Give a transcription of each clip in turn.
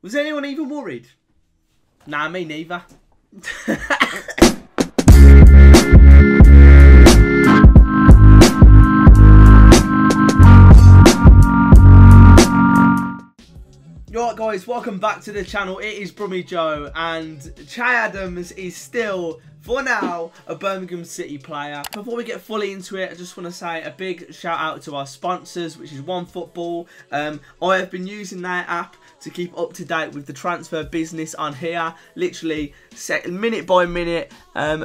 Was anyone even worried? Nah, me neither. Alright guys, welcome back to the channel. It is Brummy Joe, and Che Adams is still, for now, a Birmingham City player. Before we get fully into it, I just want to say a big shout out to our sponsors, which is OneFootball. I have been using their app to keep up to date with the transfer business on here, literally minute by minute,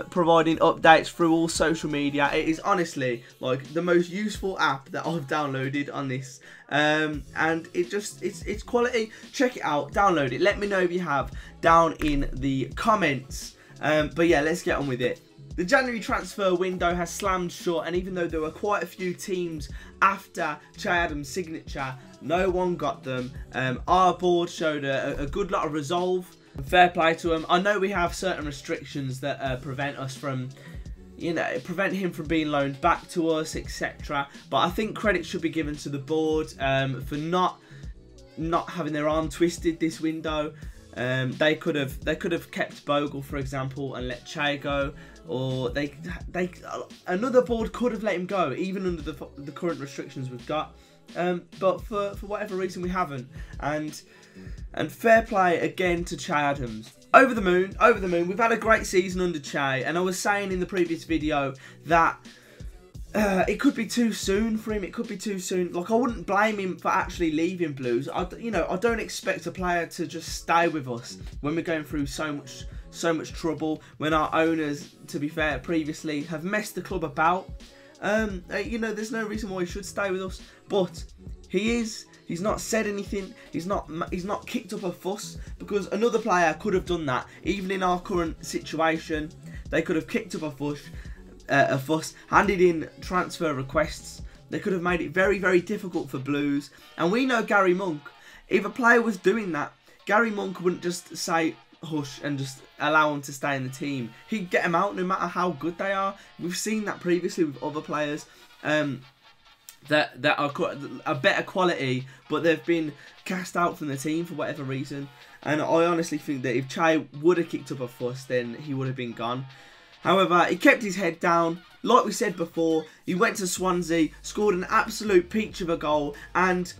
providing updates through all social media. It is honestly like the most useful app that I've downloaded on this, and it's quality. Check it out, download it, let me know if you have down in the comments. But yeah, let's get on with it. The January transfer window has slammed shut, and even though there were quite a few teams after Che Adams' signature, no one got them. Our board showed a good lot of resolve. Fair play to them. I know we have certain restrictions that prevent us from, prevent him from being loaned back to us, etc. But I think credit should be given to the board for not having their arm twisted this window. They could have kept Bogle, for example, and let Che go, or another board could have let him go, even under the current restrictions we've got. But for whatever reason we haven't, and fair play again to Che Adams. Over the moon. We've had a great season under Che, and I was saying in the previous video that it could be too soon for him. It could be too soon. Like, I wouldn't blame him for actually leaving Blues. I don't expect a player to just stay with us when we're going through so much trouble. When our owners, to be fair, previously have messed the club about. There's no reason why he should stay with us. But he's not said anything. He's not kicked up a fuss, because another player could have done that. Even in our current situation, they could have kicked up a fuss, handed in transfer requests. They could have made it very, very difficult for Blues. And we know Gary Monk, if a player was doing that, Gary Monk wouldn't just say hush and just allow them to stay in the team. He'd get them out no matter how good they are. We've seen that previously with other players that are a better quality, but they've been cast out from the team for whatever reason. And I honestly think that if Che would have kicked up a fuss, then he would have been gone. However, he kept his head down. Like we said before, he went to Swansea, scored an absolute peach of a goal. And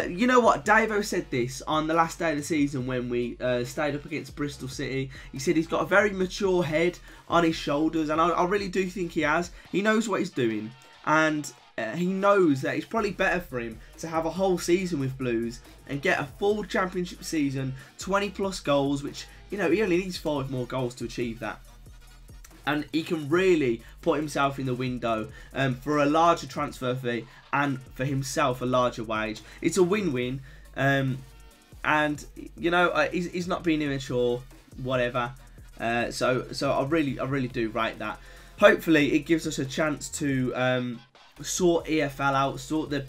you know what? Davo said this on the last day of the season when we stayed up against Bristol City. He said he's got a very mature head on his shoulders, and I really do think he has. He knows what he's doing, and he knows that it's probably better for him to have a whole season with Blues and get a full championship season, 20+ goals, which, he only needs 5 more goals to achieve that. And he can really put himself in the window for a larger transfer fee and for himself a larger wage. It's a win-win, and he's not being immature, whatever. So I really do rate that. Hopefully, it gives us a chance to sort EFL out, sort the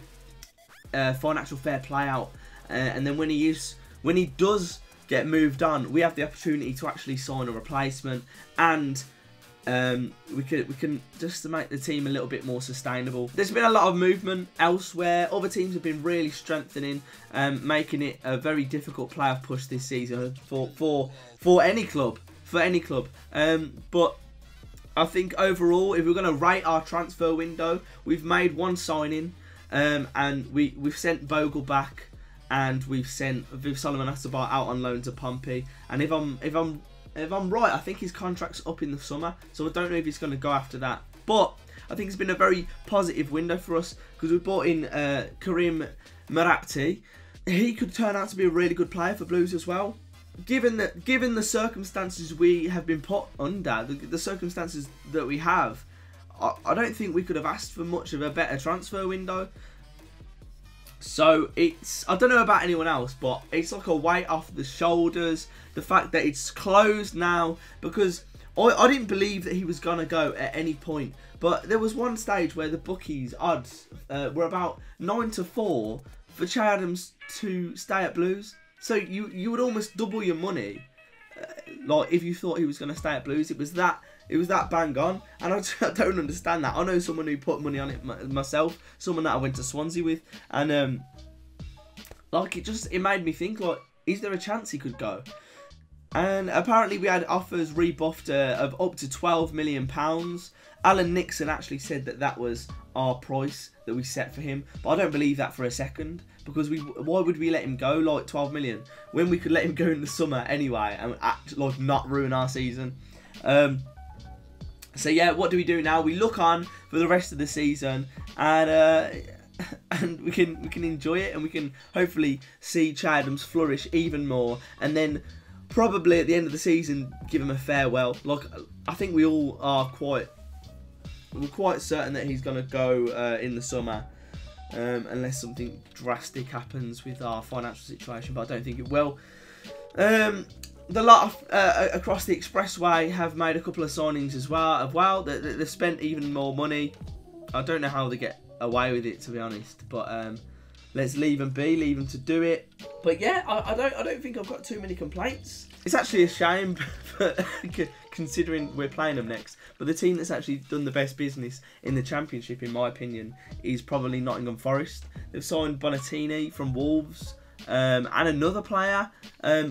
financial fair play out, and then when he does get moved on, we have the opportunity to actually sign a replacement, and we can just make the team a little bit more sustainable. There's been a lot of movement elsewhere. Other teams have been really strengthening, making it a very difficult playoff push this season for any club. But I think overall, if we're going to rate our transfer window, we've made one signing, and we've sent Bogle back, and we've sent Viv Solomon Asabar out on loan to Pompey. And if I'm right, I think his contract's up in the summer, so I don't know if he's going to go after that. But I think it's been a very positive window for us, because we brought in Karim Marapti. He could turn out to be a really good player for Blues as well. Given the circumstances we have been put under, the circumstances that we have, I don't think we could have asked for much of a better transfer window. So I don't know about anyone else, but it's like a weight off the shoulders, the fact that it's closed now, because I didn't believe that he was going to go at any point. But there was one stage where the bookies' odds were about 9-4 for Che Adams to stay at Blues. So you would almost double your money, like if you thought he was going to stay at Blues. It was that bang on, and I don't understand that. I know someone who put money on it myself, someone that I went to Swansea with, and like it made me think, like, is there a chance he could go? And apparently we had offers rebuffed of up to £12 million. Alan Nixon actually said that that was our price that we set for him. But I don't believe that for a second. Because why would we let him go like 12 million when we could let him go in the summer anyway and like not ruin our season? So yeah, what do we do now? We look on for the rest of the season and we can enjoy it, and we can hopefully see Che Adams flourish even more, and then probably at the end of the season give him a farewell. Like, I think we all are quite certain that he's going to go in the summer, unless something drastic happens with our financial situation, but I don't think it will. The lot of, across the expressway have made a couple of signings as well. They've spent even more money. I don't know how they get away with it, to be honest, but let's leave them be, leave them to do it. But yeah, I don't think I've got too many complaints. It's actually a shame considering we're playing them next, but the team that's actually done the best business in the Championship, in my opinion, is probably Nottingham Forest. They've signed Bonatini from Wolves, and another player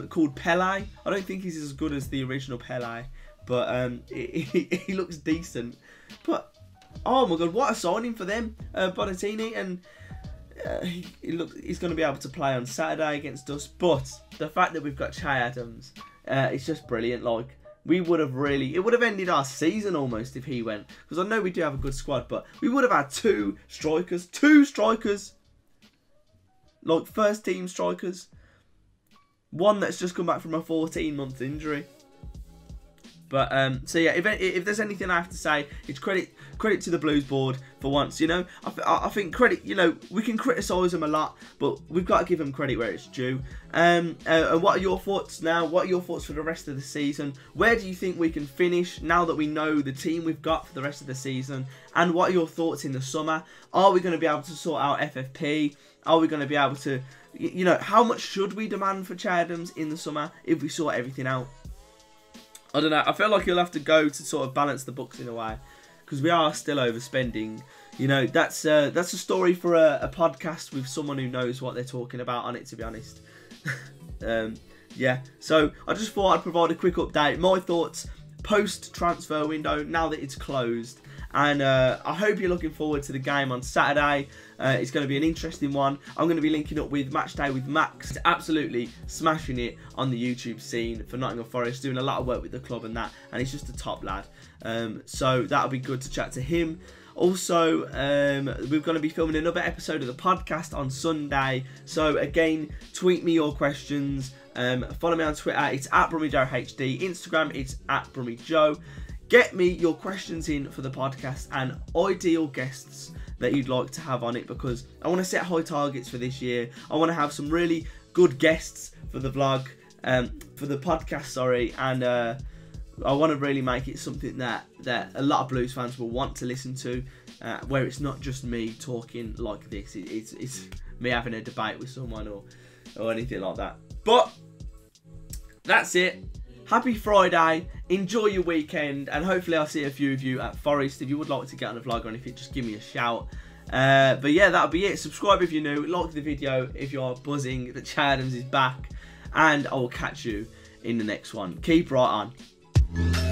called Pele. I don't think he's as good as the original Pele, but he looks decent. But oh my god, what a signing for them, Bonatini, and he's going to be able to play on Saturday against us. But the fact that we've got Che Adams, it's just brilliant. Like, it would have ended our season almost if he went, because I know we do have a good squad, but we would have had two strikers, like first team strikers, one that's just come back from a 14-month injury. But so yeah, if there's anything I have to say, it's credit to the Blues board for once. You know, I think credit. You know, we can criticise them a lot, but we've got to give them credit where it's due. And what are your thoughts now? What are your thoughts for the rest of the season? Where do you think we can finish now that we know the team we've got for the rest of the season? And what are your thoughts in the summer? Are we going to be able to sort out FFP? Are we going to be able to, you know, how much should we demand for Che Adams in the summer if we sort everything out? I don't know. I feel like you'll have to go to sort of balance the books in a way, because we are still overspending. You know, that's a story for a podcast with someone who knows what they're talking about on it, to be honest. Yeah, so I just thought I'd provide a quick update. My thoughts post-transfer window, now that it's closed. And I hope you're looking forward to the game on Saturday. It's going to be an interesting one. I'm going to be linking up with Matchday with Max. Absolutely smashing it on the YouTube scene for Nottingham Forest, doing a lot of work with the club and that. And he's just a top lad. So that'll be good to chat to him. Also, we're going to be filming another episode of the podcast on Sunday. So again, tweet me your questions. Follow me on Twitter. It's @BrummyJoeHD. Instagram, it's @BrummyJoe. Get me your questions in for the podcast and ideal guests that you'd like to have on it, because I want to set high targets for this year. I want to have some really good guests for the vlog, for the podcast, sorry, and I want to really make it something that a lot of Blues fans will want to listen to, where it's not just me talking like this. It's me having a debate with someone or anything like that. But that's it. Happy Friday, enjoy your weekend, and hopefully I'll see a few of you at Forest. If you would like to get on a vlog or anything, just give me a shout. But yeah, that'll be it. Subscribe if you're new, like the video if you're buzzing that Che Adams is back, and I will catch you in the next one. Keep right on.